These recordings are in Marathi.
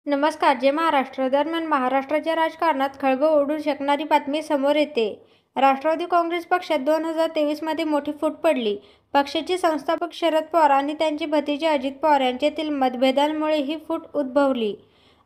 नमस्कार. जय महाराष्ट्र. दरम्यान महाराष्ट्राच्या राजकारणात खळबळ उडू शकणारी बातमी समोर येते. राष्ट्रवादी काँग्रेस पक्षात 2023 मध्ये मोठी फूट पडली. पक्षाचे संस्थापक शरद पवार आणि त्यांचे भतिजे अजित पवार यांच्यातील मतभेदांमुळे ही फूट उद्भवली.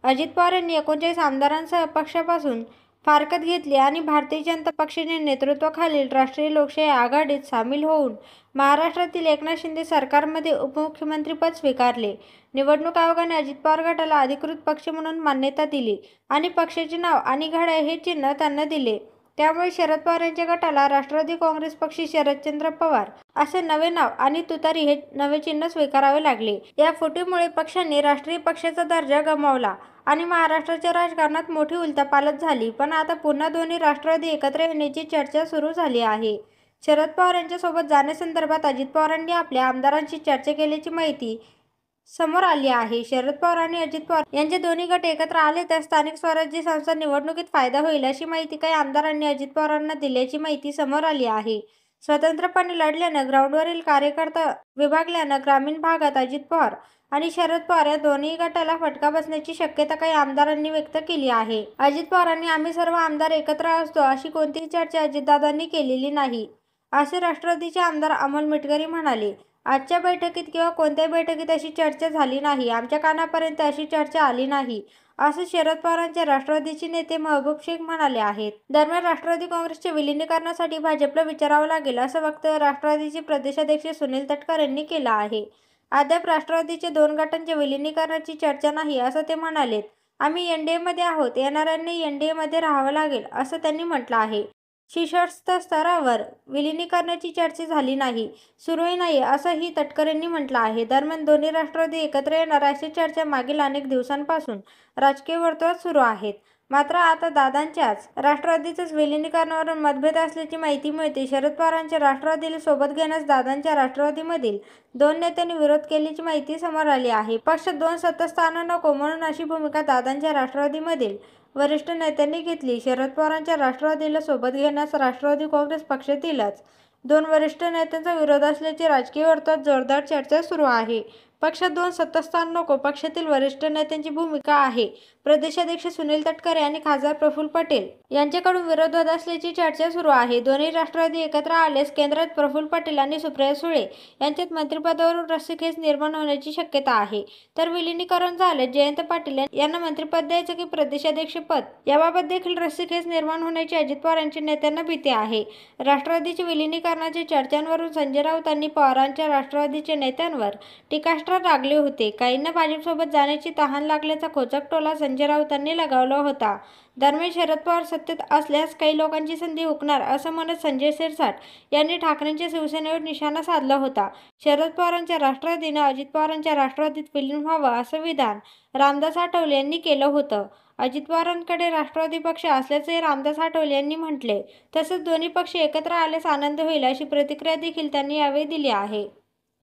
अजित पवार यांनी 39 आमदारांसह पक्षापासून फारकत घेतली आणि भारतीय जनता पक्षाच्या नेतृत्वाखालील राष्ट्रीय लोकशाही आघाडीत सामील होऊन महाराष्ट्रातील एकनाथ शिंदे सरकारमध्ये उपमुख्यमंत्रीपद स्वीकारले. निवडणूक आयोगाने अजित पवार गटाला अधिकृत पक्ष म्हणून मान्यता दिली आणि पक्षाचे नाव आणि घड्याळ हे चिन्ह त्यांना दिले. त्यामुळे शरद पवार यांच्या गटाला राष्ट्रवादी काँग्रेस पक्ष शरदचंद्र पवार असे नवे नाव आणि तुतारी हे नवे चिन्ह स्वीकारावे लागले. या फुटीमुळे पक्षाने राष्ट्रीय पक्षाचा दर्जा गमावला आणि महाराष्ट्राच्या राजकारणात मोठी उलथापालथ झाली. पण आता पुन्हा दोन्ही राष्ट्रवादी एकत्र येण्याची चर्चा सुरू झाली आहे. शरद पवार यांच्यासोबत जाण्यासंदर्भात अजित पवारांनी आपल्या आमदारांशी चर्चा केल्याची माहिती समोर आली आहे. शरद पवार आणि अजित पवार यांचे दोन्ही गट एकत्र आले तर स्थानिक स्वराज्य संस्था निवडणुकीत फायदा होईल अशी माहिती काही आमदारांनी अजित पवारांना दिल्याची माहिती समोर आली आहे. स्वतंत्रपणे लढल्यानं ग्राउंडवरील कार्यकर्ता विभागल्यानं ग्रामीण भागात अजित पवार आणि शरद पवार या दोन्ही गटाला फटका बसण्याची शक्यता काही आमदारांनी व्यक्त केली आहे. अजित पवारांनी आम्ही सर्व आमदार एकत्र असतो अशी कोणतीही चर्चा अजितदादांनी केलेली नाही, असे राष्ट्रवादीचे आमदार अमोल मिटकरी म्हणाले. आजच्या बैठकीत किंवा कोणत्याही बैठकीत अशी चर्चा झाली नाही. आमच्या कानापर्यंत अशी चर्चा आली नाही, असं शरद पवारांचे राष्ट्रवादीचे नेते महबूब शेख म्हणाले आहेत. दरम्यान राष्ट्रवादी काँग्रेसच्या विलिनीकरणासाठी भाजपला विचारावं लागेल असं वक्तव्य राष्ट्रवादीचे प्रदेशाध्यक्ष सुनील तटकरे यांनी केलं आहे. अद्याप राष्ट्रवादीच्या दोन गटांच्या विलिनीकरणाची चर्चा नाही असं ते म्हणालेत. आम्ही एनडीएमध्ये आहोत, येणाऱ्यांनी एनडीएमध्ये राहावं लागेल असं त्यांनी म्हटलं आहे. शीर्षस्थ स्तरावर विलिनीकरणाची चर्चा झाली नाही, सुरूही नाही असंही तटकरेंनी म्हटलं आहे. दरम्यान दोन्ही राष्ट्रवादी एकत्र येणार अशी चर्चा मागील अनेक दिवसांपासून राजकीय वर्तुळात सुरू आहेत. मात्र आता दादांच्याच राष्ट्रवादीतच विलिनीकरणावरून मतभेद असल्याची माहिती मिळते. शरद पवारांच्या राष्ट्रवादीला सोबत घेण्यास दादांच्या राष्ट्रवादीमधील दोन नेत्यांनी विरोध केल्याची माहिती समोर आली आहे. पक्षात दोन सत्तास्थानं नको म्हणून अशी भूमिका दादांच्या राष्ट्रवादीमधील वरिष्ठ नेत्यांनी घेतली. शरद पवारांच्या राष्ट्रवादीला सोबत घेण्यास राष्ट्रवादी काँग्रेस पक्षातीलच दोन वरिष्ठ नेत्यांचा विरोध असल्याची राजकीय वर्तुळात जोरदार चर्चा सुरू आहे. पक्षात दोन सत्तास्थान नको, पक्षातील वरिष्ठ नेत्यांची भूमिका आहे. प्रदेशाध्यक्ष सुनील तटकरे आणि खासदार प्रफुल्ल पटेल यांच्याकडून विरोध होत असल्याची चर्चा सुरू आहे. दोन्ही राष्ट्रवादी एकत्र आल्यास केंद्रात प्रफुल्ल पटेल आणि सुप्रिया सुळे यांच्यात मंत्रिपदावरून रस्सीखेच निर्माण होण्याची शक्यता आहे. तर विलिनीकरण झाल्यास जयंत पाटील यांना मंत्रिपद द्यायचं की प्रदेशाध्यक्षपद याबाबत देखील रस्सीखेच निर्माण होण्याची अजित पवार यांच्या नेत्यांना भीती आहे. राष्ट्रवादीच्या विलिनीकरणाच्या चर्चांवरून संजय राऊतांनी पवारांच्या राष्ट्रवादीच्या नेत्यांवर टीकास्त्र लागले होते. काहींना भाजपसोबत जाण्याची तहान लागल्याचा खोचक टोला संजय राऊतांनी लगावला होता. दरम्यान शरद पवार सत्तेत असल्यास काही लोकांची संधी हुकणार असं म्हणत संजय शिरसाट यांनी ठाकरेंच्या शिवसेनेवर निशाणा साधला होता. शरद पवारांच्या राष्ट्रवादीनं अजित पवारांच्या राष्ट्रवादीत विलीन व्हावं असं विधान रामदास आठवले यांनी केलं होतं. अजित पवारांकडे राष्ट्रवादी पक्ष असल्याचंही रामदास आठवले यांनी म्हटले. तसंच दोन्ही पक्ष एकत्र आल्यास आनंद होईल अशी प्रतिक्रिया देखील त्यांनी यावेळी दिली आहे.